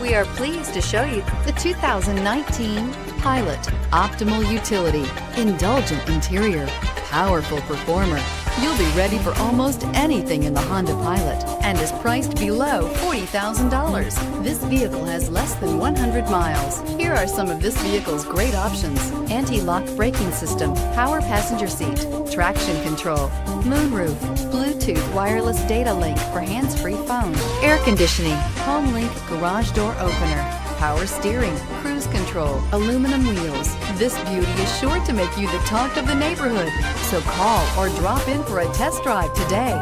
We are pleased to show you the 2019 Pilot. Optimal utility, indulgent interior, powerful performer. You'll be ready for almost anything in the Honda Pilot and is priced below $40,000. This vehicle has less than 100 miles. Here are some of this vehicle's great options: anti-lock braking system, power passenger seat, traction control, moonroof, Bluetooth wireless data link for hands-free phone, air conditioning, home link garage door opener, power steering, cruise control, aluminum wheels. This beauty is sure to make you the talk of the neighborhood. So call or drop in for a test drive today.